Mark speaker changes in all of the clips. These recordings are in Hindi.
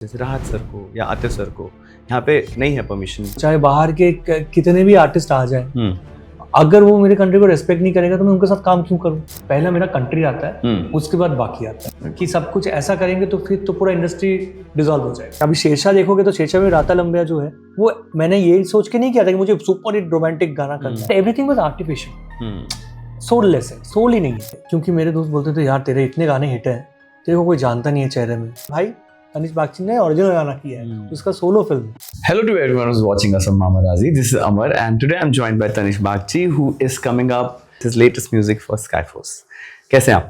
Speaker 1: जैसे राहत सर को या आतिफ सर को यहाँ पे नहीं है परमिशन।
Speaker 2: चाहे बाहर के कितने भी आर्टिस्ट आ जाए, अगर वो मेरे कंट्री को रेस्पेक्ट नहीं करेगा तो मैं उनके साथ काम क्यों करूं। पहला मेरा कंट्री आता है, उसके बाद बाकी आता है। कि सब कुछ ऐसा करेंगे तो फिर तो पूरा इंडस्ट्री डिसॉल्व हो जाएगा। अभी शेरशाह देखोगे तो शेरशाह में राता लंबिया जो है वो मैंने ये सोच के नहीं किया था कि मुझे सुपर हिट रोमांटिक गाना करना है। एवरीथिंग वाज आर्टिफिशियल, सोललेस है, सोल ही नहीं है। क्योंकि मेरे दोस्त बोलते थे यार तेरे इतने गाने हिट है, तेरे को कोई जानता नहीं है चेहरे में। भाई तनिष्क बागची ने ओरिजिनल गाना किया है, उसका solo film.
Speaker 1: Hello to everyone who's watching us on Mamarazzi. This is Amar and today I'm joined by Taniष्k Bagchi who is coming up his latest music for Skyforce. कैसे हैं आप?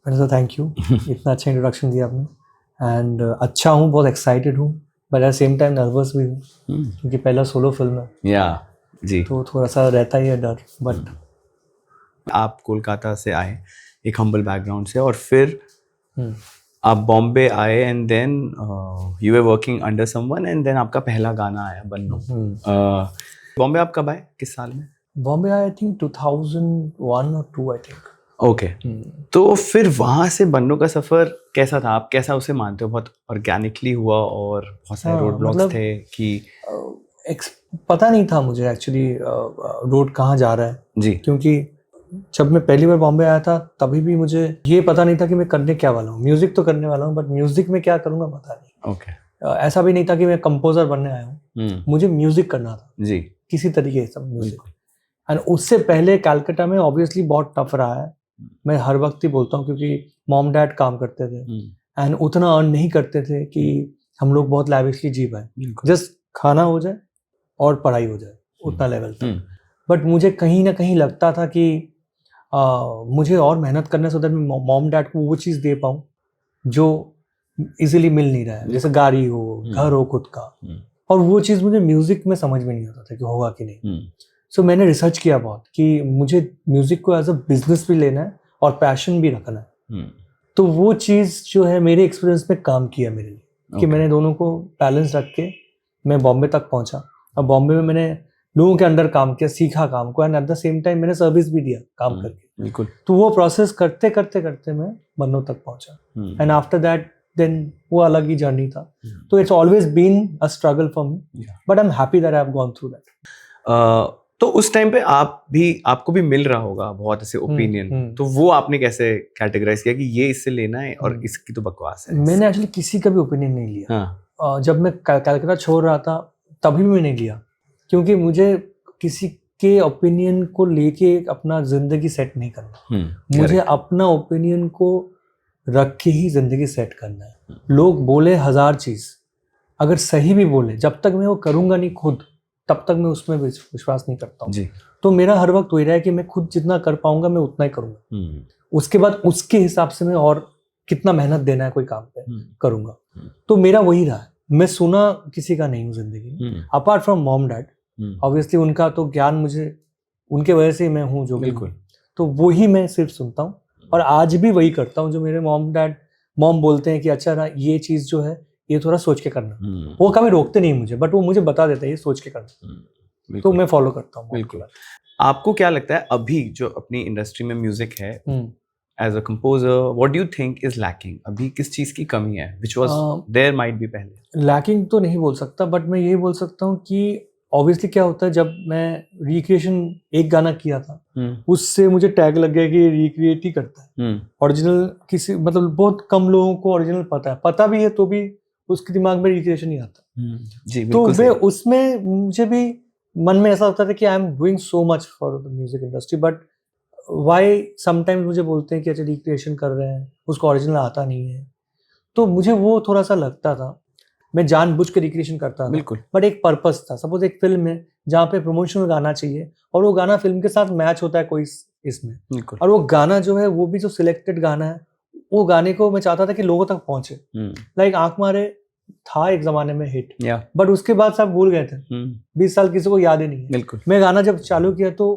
Speaker 2: पहले तो थैंक यू इतना अच्छा इंट्रोडक्शन दिया आपने। एंड अच्छा हूँ, बहुत एक्साइटेड हूँ, but at same time nervous भी हूँ क्योंकि पहला सोलो फिल्म है।
Speaker 1: या जी,
Speaker 2: तो थोड़ा सा रहता ही है डर। बट
Speaker 1: आप कोलकाता से आए एक हम्बल बैकग्राउंड से और फिर आप बॉम्बे आए and then you were working under someone and then आपका पहला गाना आया बन्नो। बॉम्बे आप कब आए, किस साल में?
Speaker 2: बॉम्बे आई थिंक 2001 और 2 आई थिंक।
Speaker 1: ओके, तो फिर वहाँ से बन्नो का सफ़र कैसा था? आप कैसा उसे मानते हो? बहुत ऑर्गेनिकली हुआ और बहुत सारे रोड ब्लॉक्स
Speaker 2: मतलब
Speaker 1: थे कि
Speaker 2: पता नहीं था मुझे एक्चुअली रोड कहाँ जा रहा है
Speaker 1: जी,
Speaker 2: क्योंकि जब मैं पहली बार बॉम्बे आया था तभी भी मुझे ये पता नहीं था कि मैं करने क्या वाला हूँ। म्यूजिक तो करने वाला हूँ बट म्यूजिक में क्या करूँगा पता नहीं।
Speaker 1: ओके,
Speaker 2: ऐसा भी नहीं था कि मैं कंपोजर बनने आया हूँ, मुझे म्यूजिक करना था
Speaker 1: जी,
Speaker 2: किसी तरीके से म्यूजिक। एंड उससे पहले कलकत्ता में ऑब्वियसली बहुत टफ रहा है। मैं हर वक्त ही बोलता हूँ क्योंकि मॉम डैड काम करते थे एंड उतना अर्न नहीं करते थे कि हम लोग बहुत लैविशली जी पाए। जस्ट खाना हो जाए और पढ़ाई हो जाए, उतना लेवल था। बट मुझे कहीं ना कहीं लगता था कि मुझे और मेहनत करने से मैं मॉम डैड को वो चीज़ दे पाऊँ जो इजीली मिल नहीं रहा है, जैसे गाड़ी हो, घर हो खुद का। और वो चीज़ मुझे म्यूजिक में समझ में नहीं आता था कि होगा कि नहीं। सो मैंने रिसर्च किया बहुत कि मुझे म्यूजिक को एज अ बिजनेस भी लेना है और पैशन भी रखना है। तो वो चीज़ जो है मेरे एक्सपीरियंस में काम किया मेरे लिए कि मैंने दोनों को बैलेंस रख के मैं बॉम्बे तक पहुंचा। और बॉम्बे में मैंने लोगों के अंडर काम किया, सीखा काम को, and at the same time मैंने सर्विस भी दिया काम करके।
Speaker 1: बिल्कुल।
Speaker 2: तो वो प्रोसेस करते करते करते मैं बन्नो तक पहुंचा। एंड आफ्टर दैट देन वो अलग ही जर्नी था। तो it's always been a struggle for me, but I am happy that I have gone through that.
Speaker 1: तो उस टाइम पे आपको भी मिल रहा होगा बहुत ऐसे ओपिनियन, तो वो आपने कैसे कैटेगराइज किया कि ये इससे लेना है और इसकी तो बकवास है?
Speaker 2: मैंने एक्चुअली किसी का भी ओपिनियन नहीं लिया।
Speaker 1: हाँ।
Speaker 2: जब मैं कलकत्ता छोड़ रहा था तभी भी मैं नहीं लिया क्योंकि मुझे किसी के ओपिनियन को लेके अपना जिंदगी सेट नहीं करना। मुझे अपना ओपिनियन को रख के ही जिंदगी सेट करना है। लोग बोले 1000 चीज, अगर सही भी बोले, जब तक मैं वो करूंगा नहीं खुद तब तक मैं उसमें विश्वास नहीं करता हूँ। तो मेरा हर वक्त वही रहा है कि मैं खुद जितना कर पाऊंगा मैं उतना ही करूंगा। उसके बाद उसके हिसाब से मैं और कितना मेहनत देना है कोई काम पे करूंगा। तो मेरा वही रहा है। मैं सुना किसी का नहीं हूँ जिंदगी में apart from mom dad. Obviously उनका तो ज्ञान मुझे उनके वजह से मैं हूँ जो बिल्कुल, तो वही मैं सिर्फ सुनता हूँ और आज भी वही करता हूँ जो मेरे मॉम बोलते हैं कि अच्छा ना ये चीज़ जो है ये थोड़ा सोच के करना। वो कभी रोकते नहीं मुझे बट वो मुझे बता देते हैं ये सोच के करना, तो मैं फॉलो करता हूँ।
Speaker 1: बिल्कुल। आपको क्या लगता है अभी जो अपनी इंडस्ट्री में म्यूजिक है as a composer, what do you think is lacking? अभी किस चीज़ की कमी है which was there might be पहले?
Speaker 2: लैकिंग तो नहीं बोल सकता बट मैं ये बोल सकता हूँ कि ऑब्वियसली क्या होता है, जब मैं रिक्रिएशन एक गाना किया था उससे मुझे टैग लग गया कि रिक्रिएट ही करता है ओरिजिनल। किसी मतलब बहुत कम लोगों को ओरिजिनल पता भी है तो भी उसके दिमाग में रिक्रिएशन नहीं आता।
Speaker 1: जी,
Speaker 2: तो वे उसमें मुझे भी मन में ऐसा होता था कि I am doing so much for the music industry but why sometimes मुझे बोलते हैं कि अच्छा रिक्रिएशन कर रहे हैं, उसको ओरिजिनल आता नहीं है। तो मुझे वो थोड़ा सा लगता था। मैं जानबूझ के रिक्रिएशन करता था
Speaker 1: बिल्कुल,
Speaker 2: बट एक पर्पस था। सपोज एक फिल्म है जहाँ पे प्रमोशनल गाना चाहिए और वो गाना फिल्म के साथ मैच होता है कोई इसमें, और वो गाना जो है वो भी जो सिलेक्टेड गाना है वो गाने को मैं चाहता था कि लोगों तक पहुंचे। लाइक आंख मारे था एक जमाने में हिट, बट उसके बाद सब भूल गए थे। 20 साल किसी को याद ही नहीं है।
Speaker 1: बिल्कुल।
Speaker 2: मैं गाना जब चालू किया तो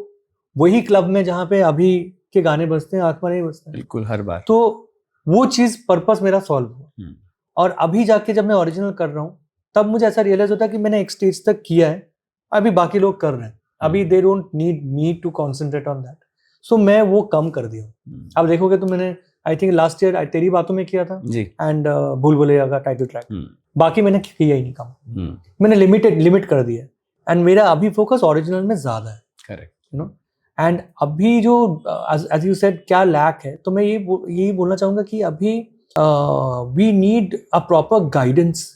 Speaker 2: वही क्लब में जहाँ पे अभी के गाने बजते हैं आंख मारे ही बजते हैं,
Speaker 1: बिल्कुल हर बार।
Speaker 2: तो वो चीज पर्पस मेरा सॉल्व हुआ। और अभी जाके जब मैं ओरिजिनल कर रहा हूँ तब मुझे ऐसा रियलाइज होता है कि मैंने एक स्टेज तक किया है, अभी बाकी लोग कर रहे हैं, अभी they don't need me to concentrate on that. So मैं वो कम कर दिया हूँ। अब देखोगे तो मैंने आई थिंक लास्ट ईयर तेरी बातों में किया था
Speaker 1: जी।
Speaker 2: एंड भूल भुलैया का टाइटल ट्रैक, बाकी मैंने किया ही नहीं काम, मैंने लिमिट कर दिया एंड मेरा अभी फोकस ओरिजिनल में ज्यादा है।
Speaker 1: करेक्ट।
Speaker 2: यू नो एंड अभी जो एज यू सेड क्या लैक है, तो मैं यही बोलना चाहूंगा कि अभी we need a proper guidance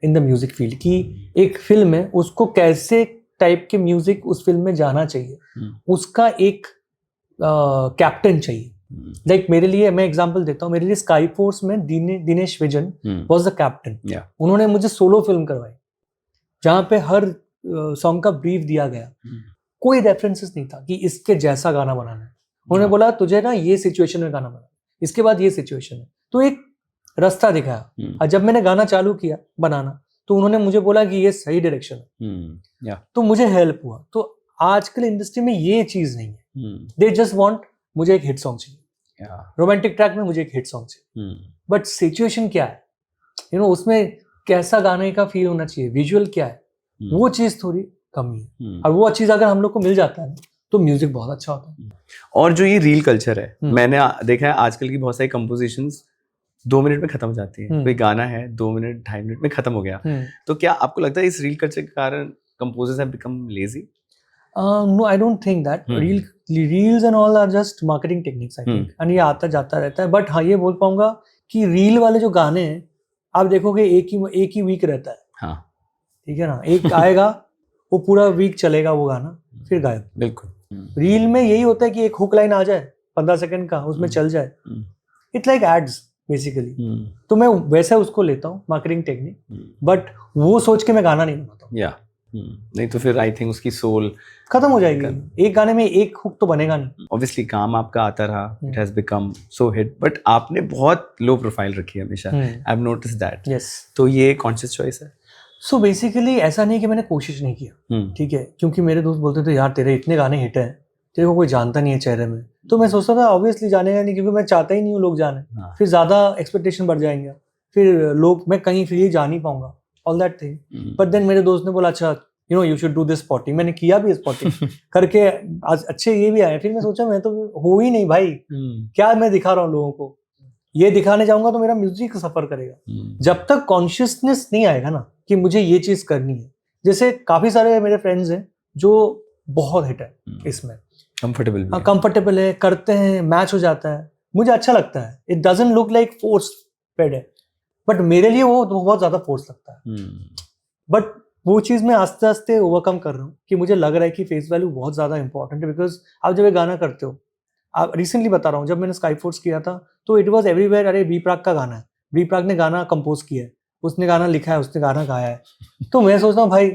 Speaker 2: in the music field कि एक फिल्म है उसको कैसे टाइप के म्यूजिक उस फिल्म में जाना चाहिए, उसका एक कैप्टन चाहिए। लाइक मेरे लिए मैं एग्जांपल देता हूँ, मेरे लिए स्काई फोर्स में Dinesh vision was the captain. उन्होंने मुझे सोलो फिल्म करवाई जहाँ पे हर सॉन्ग का ब्रीफ दिया गया, कोई रेफरेंसेस नहीं था कि इसके जैसा गाना बनाना है। उन्होंने बोला तुझे ना ये सिचुएशन में गाना बनाना, इसके बाद ये सिचुएशन है, तो एक रास्ता दिखाया। और जब मैंने गाना चालू किया बनाना तो उन्होंने मुझे बोला कि ये सही डायरेक्शन है, तो मुझे हेल्प हुआ। तो आजकल इंडस्ट्री में ये चीज नहीं है, दे जस्ट वांट मुझे एक हिट सॉन्ग चाहिए, रोमांटिक ट्रैक में मुझे एक हिट सॉन्ग चाहिए, बट सिचुएशन क्या है, यू नो उसमें कैसा गाने का फील होना चाहिए, विजुअल क्या है, वो चीज थोड़ी कमी है। और वो चीज अगर हम लोग को मिल जाता है तो म्यूजिक बहुत अच्छा होता है।
Speaker 1: और जो ये रील कल्चर है, मैंने देखा है आजकल की बहुत सारी कंपोजिशंस 2 मिनट में खत्म हो जाती है। कोई गाना है 2 मिनट 2.5 मिनट में खत्म हो गया, तो क्या आपको लगता है इस रील कल्चर के कारण composers have become lazy?
Speaker 2: No, I don't think that. Reels and all are just marketing techniques, I think, and ये आता जाता रहता है। बट हाँ, ये बोल पाऊंगा कि रील वाले जो गाने हैं आप देखोगे एक ही वीक रहता है। हाँ, ठीक है ना, एक आएगा वो पूरा वीक चलेगा वो गाना, फिर गायब।
Speaker 1: बिल्कुल।
Speaker 2: रील में यही होता है कि एक हुक लाइन आ जाए 15 सेकंड का, उसमें चल जाए, इट्स लाइक एड्स बेसिकली। तो मैं वैसा उसको लेता हूँ मार्केटिंग टेक्निक, बट वो सोच के मैं गाना नहीं बनाता हूँ।
Speaker 1: नहीं तो फिर आई थिंक उसकी सोल
Speaker 2: खत्म हो जाएगी। एक गाने में एक हुक तो बनेगा नहीं।
Speaker 1: ऑब्वियसली काम आपका आता रहा, it has become so hit, but आपने बहुत लो प्रोफाइल रखी है हमेशा, I have noticed that.
Speaker 2: Yes,
Speaker 1: तो ये कॉन्शियस चॉइस है?
Speaker 2: सो बेसिकली ऐसा नहीं कि मैंने कोशिश नहीं किया, ठीक है, क्योंकि मेरे दोस्त बोलते थे यार तेरे इतने गाने हिट हैं, तेरे को कोई जानता नहीं है चेहरे में, तो मैं सोचता था ऑब्वियसली जानेगा नहीं, क्योंकि मैं चाहता ही नहीं हूँ लोग जाने। फिर ज्यादा एक्सपेक्टेशन बढ़ जाएंगे, फिर लोग, मैं कहीं फ्री जा नहीं पाऊंगा, all that thing. But then मेरे दोस्त ने बोला अच्छा you know you should do this spotting. मैंने किया भी स्पॉटिंग करके आज अच्छे ये भी आए। फिर मैं सोचा मैं तो हो ही नहीं भाई, क्या मैं दिखा रहा हूँ लोगों को, ये दिखाने जाऊंगा तो मेरा म्यूजिक सफर करेगा। जब तक कॉन्शियसनेस नहीं आएगा ना कि मुझे ये चीज करनी है, जैसे काफी सारे मेरे फ्रेंड्स हैं जो बहुत हिट है इसमें, कंफर्टेबल है, करते हैं, मैच हो जाता है, मुझे अच्छा लगता है, it doesn't look like force paid है, बट मेरे लिए वो बहुत ज्यादा फोर्स लगता है। बट वो चीज मैं आस्ते आस्ते ओवरकम कर रहा हूँ कि मुझे लग रहा है कि फेस वैल्यू बहुत ज्यादा इंपॉर्टेंट है। बिकॉज आप जब ये गाना करते हो, आप रिसेंटली बता रहा हूँ, जब मैंने स्काई फोर्स किया था तो इट वॉज एवरीवेयर, अरे बी प्राक का गाना है, बी प्राक ने गाना कंपोज किया है, उसने गाना लिखा है, उसने गाना गाया है, तो मैं सोचता हूँ भाई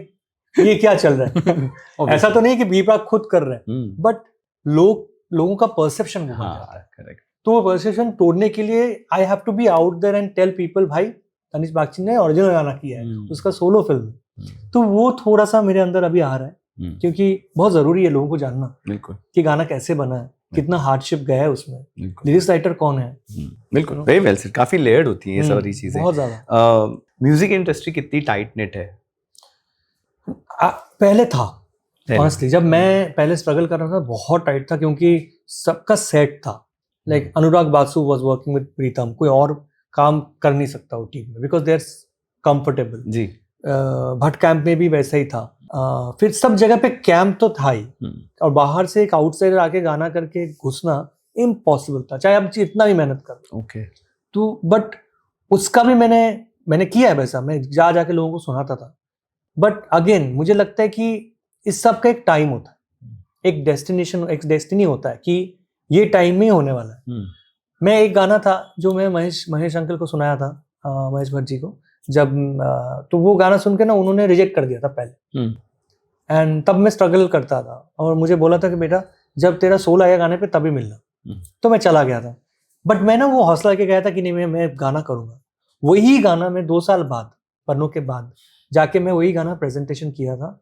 Speaker 2: ये क्या चल रहा है। ऐसा तो नहीं कि बी प्राक खुद कर रहे हैं, बट लोगों का परसेप्शन वो बन जाता है। करेक्ट। तो वो परसेप्शन तोड़ने के लिए I have to be out there and tell people भाई तनिष्क बागची ने ओरिजिनल गाना किया है, उसका सोलो फिल्म। तो वो थोड़ा सा मेरे अंदर अभी आ रहा है, क्योंकि बहुत जरूरी है लोगों को जानना कि गाना कैसे बना है, कितना हार्डशिप गया है उसमें, लिरिक्स राइटर कौन है।
Speaker 1: बिल्कुल, वेरी वेल सेड। काफी लेयर्ड होती है ये सारी चीजें,
Speaker 2: बहुत ज्यादा।
Speaker 1: म्यूजिक इंडस्ट्री कितनी टाइट नेट है?
Speaker 2: पहले था, ऑनेस्टली जब मैं पहले स्ट्रगल कर रहा था बहुत टाइट था, क्योंकि सबका सेट था। Like Anurag Basu was working with Pritam, कोई और काम कर नहीं सकता वो टीम में, because they are comfortable ji. Bhatt camp में भी वैसा ही था। फिर सब जगह पे कैंप तो था ही, और बाहर से एक आउटसाइडर आके गाना करके घुसना इम्पॉसिबल था, चाहे आप इतना भी मेहनत कर। ओके। तो बट उसका भी मैंने किया है वैसा, मैं जाके लोगों को सुनाता था। बट अगेन मुझे लगता है कि इस सब का एक टाइम होता है, एक डेस्टिनेशन, एक डेस्टिनी होता है कि ये टाइम में ही होने वाला है। मैं एक गाना था जो मैं महेश अंकल को सुनाया था, महेश भट्ट जी को, जब तो वो गाना सुन के ना उन्होंने रिजेक्ट कर दिया था पहले, एंड तब मैं स्ट्रगल करता था, और मुझे बोला था कि बेटा जब तेरा सोल आया गाने पे तभी मिलना। तो मैं चला गया था, बट मैं ना वो हौसला के गया था कि नहीं मैं गाना करूंगा। वही गाना मैं 2 साल बाद, पन्नों के बाद जाके मैं वही गाना प्रेजेंटेशन किया था,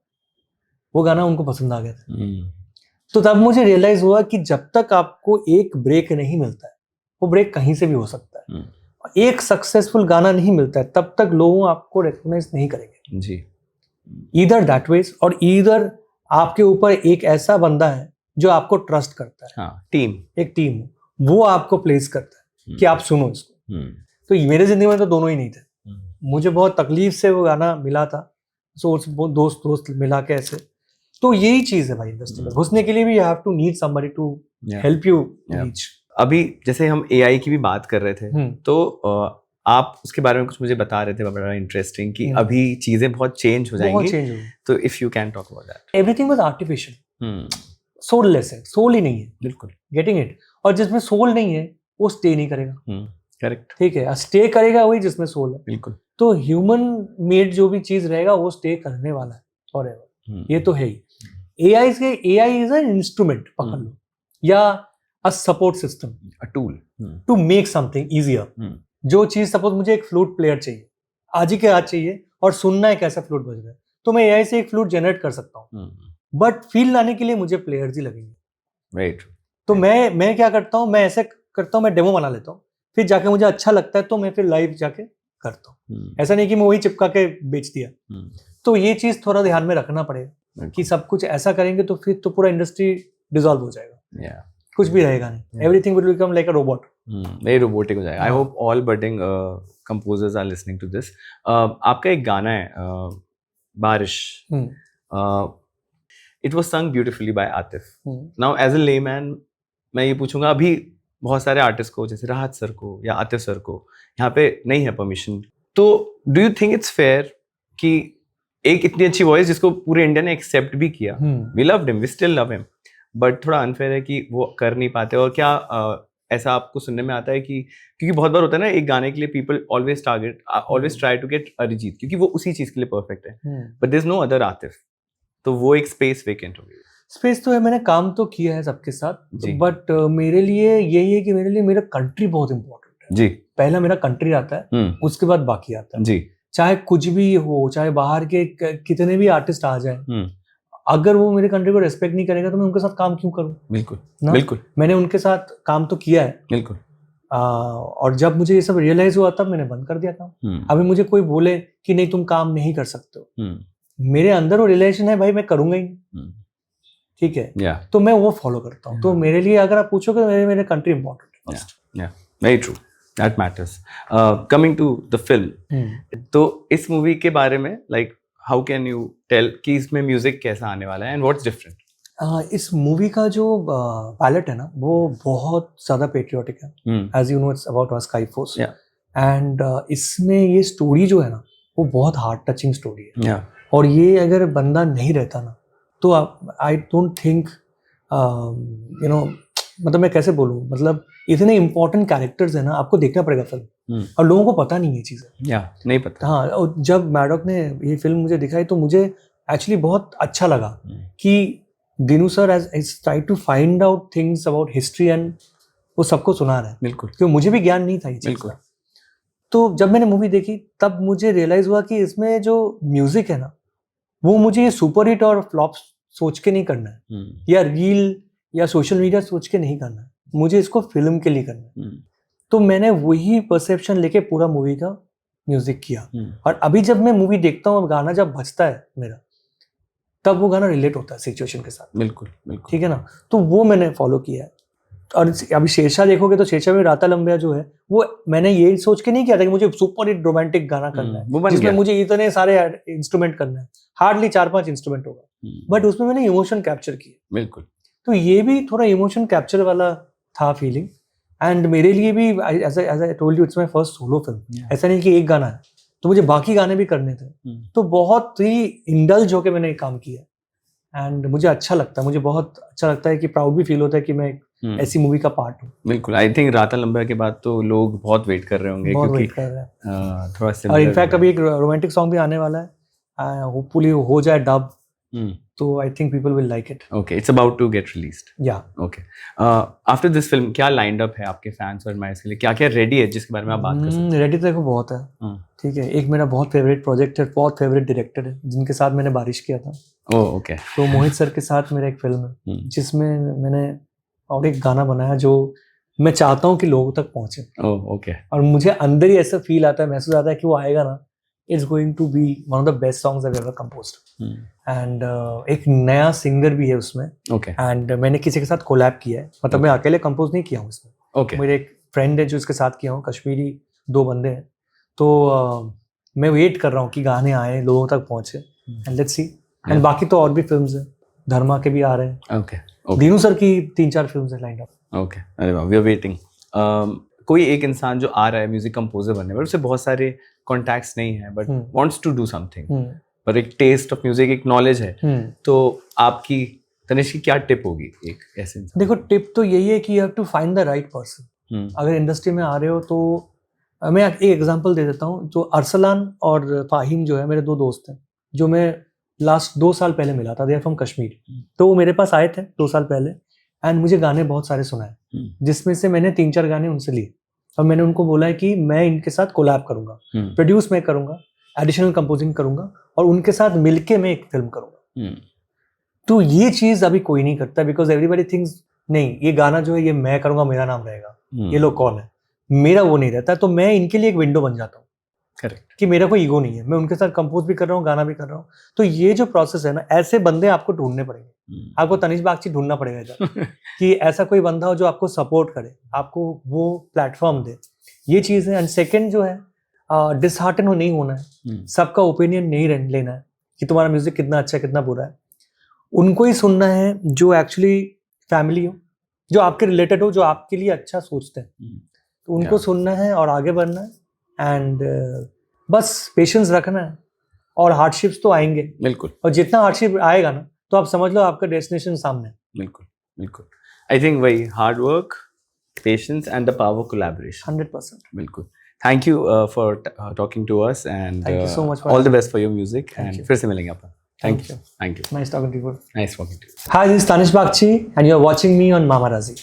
Speaker 2: वो गाना उनको पसंद आ गया था। तो तब मुझे रियलाइज हुआ कि जब तक आपको एक ब्रेक नहीं मिलता है, वो ब्रेक कहीं से भी हो सकता है, एक सक्सेसफुल गाना नहीं मिलता है तब तक लोग आपको रिकॉग्नाइज नहीं करेंगे जी। ईदर दैट वेज, और ईदर आपके ऊपर एक ऐसा बंदा है जो आपको ट्रस्ट करता है। हाँ, टीम, एक टीम वो आपको प्लेस करता है। कि आप सुनो इसको। तो मेरे जिंदगी में तो दोनों ही नहीं थे। मुझे बहुत तकलीफ से वो गाना मिला था, दोस्त मिला के ऐसे। तो यही चीज है भाई, इंडस्ट्री में घुसने के लिए भी you have to need somebody to help you reach.
Speaker 1: अभी जैसे हम एआई की भी बात कर रहे थे, तो आप उसके बारे में कुछ मुझे बता रहे थे, बड़ा इंटरेस्टिंग, कि अभी चीजें बहुत चेंज हो जाएंगी। तो if you can talk about that.
Speaker 2: Everything was artificial, soulless है, सोल ही नहीं है। बिल्कुल, गेटिंग इट। और जिसमें सोल नहीं है वो स्टे नहीं करेगा।
Speaker 1: करेक्ट,
Speaker 2: ठीक है, स्टे करेगा वही जिसमें सोल है। बिल्कुल। तो ह्यूमन मेड जो भी चीज रहेगा वो स्टे करने वाला है फॉरएवर, ये तो है ही। एआई इज एन इंस्ट्रूमेंट, पकड़ लो, या a support system, a tool to make something easier. जो चीज, सपोज मुझे एक फ्लूट प्लेयर चाहिए, आज ही के आज चाहिए, और सुनना है कैसा फ्लूट बज रहा है, तो मैं एआई से एक फ्लूट जनरेट कर सकता हूँ, बट फील लाने के लिए मुझे प्लेयर्स ही लगेंगे। राइट। तो मैं क्या करता हूँ, मैं ऐसे करता हूँ, मैं डेमो बना लेता हूँ, फिर जाके मुझे अच्छा लगता है तो मैं फिर लाइव जाके करता हूँ। ऐसा नहीं कि मैं वही चिपका के बेच दिया। तो ये चीज थोड़ा ध्यान में रखना पड़ेगा कि सब कुछ ऐसा करेंगे तो फिर तो पूरा इंडस्ट्री डिसॉल्व हो जाएगा, कुछ भी रहेगा नहीं। Everything will become like a robot,
Speaker 1: very robotic हो जाएगा। I hope all budding composers are listening to this. आपका एक गाना है बारिश, इट वाज सung beautifully by Atif. Now as a layman मैं ये पूछूंगा, अभी बहुत सारे आर्टिस्ट को, जैसे राहत सर को या आतिफ सर को, यहाँ पे नहीं है परमिशन, तो do you think it's fair कि एक इतनी अच्छी वॉइस जिसको पूरे इंडिया ने एक्सेप्ट भी किया, we loved him, we still love him, but थोड़ा अनफेयर है कि वो कर नहीं पाते? और क्या ऐसा आपको सुनने में आता है कि, क्योंकि बहुत बार होता है ना, एक गाने के लिए people always try to get Arijit, क्योंकि वो उसी चीज के लिए परफेक्ट है, but there is no other Atif, तो वो एक स्पेस वेकेंट हो गई।
Speaker 2: स्पेस तो है, मैंने काम तो किया है सबके साथ, बट मेरे लिए यही है कि मेरे लिए मेरा कंट्री बहुत इंपॉर्टेंट है जी। पहला मेरा कंट्री आता है, उसके बाद बाकी आता है जी। चाहे कुछ भी हो, चाहे बाहर के कितने भी आर्टिस्ट आ जाए, अगर वो मेरे कंट्री को रेस्पेक्ट नहीं करेगा तो मैं उनके साथ काम क्यों करूं? बिल्कुल बिल्कुल, मैंने उनके साथ काम तो किया है बिल्कुल। और जब मुझे ये सब रियलाइज हुआ तब मैंने बंद कर दिया काम। अभी मुझे कोई बोले कि नहीं तुम काम नहीं कर सकते हो, मेरे अंदर वो रिलेशन है भाई, मैं करूंगा ही, ठीक है, तो मैं वो फॉलो करता हूँ। तो मेरे लिए अगर आप पूछोगे, मेरे कंट्री इंपॉर्टेंट है।
Speaker 1: Very true, that matters. Coming to the film, तो इस मूवी के बारे में, like how can you tell कि इसमें म्यूजिक कैसा आने वाला है एंड व्हाट्स डिफरेंट?
Speaker 2: इस मूवी का जो पैलेट है ना, वो बहुत ज्यादा पेट्रियोटिक है, as you know it's about our Sky Force, and इसमें ये स्टोरी जो है ना, वो बहुत हार्ट टचिंग स्टोरी है। और ये अगर बंदा नहीं रहता ना, तो आई डोंट थिंक यू नो, मतलब मैं कैसे बोलूँ, मतलब इतने इंपॉर्टेंट कैरेक्टर्स है ना, आपको देखना पड़ेगा फिल्म, और लोगों को पता नहीं है चीज़ें,
Speaker 1: नहीं पता।
Speaker 2: हाँ, और जब मैडॉक ने ये फिल्म मुझे दिखाई तो मुझे एक्चुअली बहुत अच्छा लगा कि Dinu sir has tried to find out things about history and वो सबको सुना रहा है। बिल्कुल, क्योंकि मुझे भी ज्ञान नहीं था ये चीज़ का। तो जब मैंने मूवी देखी तब मुझे रियलाइज हुआ कि इसमें जो म्यूजिक है ना, वो मुझे ये सुपर हिट और फ्लॉप सोच के नहीं करना है, या रील या सोशल मीडिया सोच के नहीं करना है, मुझे इसको फिल्म के लिए करना है। तो मैंने वही परसेप्शन लेके पूरा मूवी का म्यूजिक किया, और अभी जब मैं मूवी देखता हूँ, गाना जब बजता है मेरा, तब वो गाना रिलेट होता है सिचुएशन के साथ। बिल्कुल बिल्कुल, ठीक है ना, तो वो मैंने फॉलो किया है। और अभी शेरशाह देखोगे तो शेरशाह में राता लंबिया जो है, वो मैंने ये सोच के नहीं किया था कि मुझे सुपर हिट रोमांटिक गाना करना है जिसमें मुझे इतने सारे इंस्ट्रूमेंट करना है, हार्डली 4-5 इंस्ट्रूमेंट होगा, बट उसमें मैंने इमोशन कैप्चर किया। बिल्कुल, तो ये भी थोड़ा इमोशन कैप्चर वाला था फीलिंग। एंड मेरे लिए भी, as I told you, it's my first solo film. ऐसा नहीं कि एक गाना है, तो मुझे बाकी गाने भी करने थे, तो बहुत ही इंडल्ज होकर मैंने काम किया, एंड मुझे अच्छा लगता है, मुझे बहुत अच्छा लगता है कि प्राउड भी फील होता है कि मैं ऐसी मूवी का पार्ट हूँ।
Speaker 1: बिल्कुल, आई थिंक राता लंबिया के बाद तो लोग बहुत वेट कर रहे होंगे,
Speaker 2: बहुत
Speaker 1: क्योंकि
Speaker 2: वेट कर रहे हैं
Speaker 1: थोड़ा सिमिलर।
Speaker 2: और इनफैक्ट अभी एक रोमांटिक सॉन्ग भी आने वाला है, होपफुली हो जाए डब, तो I think people will like it.
Speaker 1: Okay, it's about to get released.
Speaker 2: या
Speaker 1: ओके, आफ्टर दिस फिल्म क्या लाइंड अप है आपके फैंस और एडमायर्स के लिए? क्या क्या रेडी है जिसके बारे में आप बात कर सकते हैं?
Speaker 2: रेडी तो देखो बहुत है, ठीक है। एक मेरा बहुत फेवरेट प्रोजेक्ट है, बहुत फेवरेट डायरेक्टर है, जिनके साथ मैंने बारिश किया था।
Speaker 1: ओके,
Speaker 2: तो मोहित सर के साथ मेरा एक फिल्म है जिसमें मैंने और एक गाना बनाया जो मैं चाहता हूँ कि लोगों तक पहुंचे।
Speaker 1: ओके,
Speaker 2: और मुझे अंदर ही ऐसा फील आता है, महसूस आता है कि वो आएगा ना, it's going to be one of the best songs I have ever composed. And एक नया सिंगर भी है उसमें, एंड मैंने किसी के साथ कोलैब किया है, मतलब मैं अकेले कंपोज नहीं किया हूँ इसमें। मेरे एक फ्रेंड है जो इसके साथ किया हूँ, कश्मीरी 2 बंदे हैं, तो मैं वेट कर रहा हूँ कि गाने आए, लोगों तक पहुँचे, एंड लेट्स सी। एंड बाकी तो और भी फिल्म्स हैं, धर्मा के भी आ रहे हैं,
Speaker 1: ओके
Speaker 2: दीनू सर की 3-4 फिल्म्स हैं लाइंड अप।
Speaker 1: ओके, अरे वाह, वी आर वेटिंग। कोई एक इंसान जो आ रहा है म्यूजिक कंपोजर बनने में, उसे बहुत सारे कॉन्टैक्ट्स नहीं है but wants to do something, पर एक टेस्ट ऑफ म्यूजिक, एक नॉलेज है, तो आपकी तनिष्क की क्या टिप होगी एक ऐसे इंसान?
Speaker 2: देखो, टिप तो यही है कि you have to find the right person. अगर इंडस्ट्री में आ रहे हो तो मैं एक एग्जांपल दे देता हूँ। जो अरसलान और फाहिम जो है मेरे 2 दोस्त हैं, जो मैं लास्ट 2 साल पहले मिला था, दे आर फ्रॉम कश्मीर। तो वो मेरे पास आए थे 2 साल पहले एंड मुझे गाने बहुत सारे सुनाए, जिसमें से मैंने 3-4 गाने उनसे लिए और मैंने उनको बोला है कि मैं इनके साथ कोलैब करूंगा, प्रोड्यूस मैं करूंगा, एडिशनल कंपोजिंग करूंगा और उनके साथ मिलके मैं एक फिल्म करूंगा। तो ये चीज अभी कोई नहीं करता, बिकॉज एवरीबॉडी थिंक्स नहीं ये गाना जो है ये मैं करूंगा, मेरा नाम रहेगा, ये लोग कौन है, मेरा वो नहीं रहता। तो मैं इनके लिए एक विंडो बन जाता हूँ,
Speaker 1: करेक्ट, कि
Speaker 2: मेरा कोई ईगो नहीं है, मैं उनके साथ कंपोज भी कर रहा हूँ, गाना भी कर रहा हूँ। तो ये जो प्रोसेस है ना, ऐसे बंदे आपको ढूंढने पड़ेंगे, आपको तनिष्क बागची ढूंढना पड़ेगा इधर कि ऐसा कोई बंदा हो जो आपको सपोर्ट करे, आपको वो प्लेटफॉर्म दे, ये चीज़ है। एंड सेकेंड जो है, डिसहार्टन नहीं होना है, सबका ओपिनियन नहीं लेना है कि तुम्हारा म्यूजिक कितना अच्छा है कितना बुरा है। उनको ही सुनना है जो एक्चुअली फैमिली हो, जो आपके रिलेटेड हो, जो आपके लिए अच्छा सोचते हैं, तो उनको सुनना है और आगे बढ़ना है। एंड बस पेशेंस रखना है, और हार्डशिप्स तो आएंगे बिल्कुल, और जितना हार्डशिप आएगा ना तो आप समझ लो आपका डेस्टिनेशन सामने है।
Speaker 1: बिल्कुल बिल्कुल, आई थिंक वही hard work, patience and the power collaboration,
Speaker 2: 100%।
Speaker 1: बिल्कुल। Thank you for talking to us and
Speaker 2: thank you so much,
Speaker 1: all the best for your music, and फिर से मिलेंगे अपन। Thank you, thank you,
Speaker 2: nice talking to you,
Speaker 1: nice talking to you.
Speaker 2: Hi, this is Tanishk Bagchi and you are watching me on Mama राजी।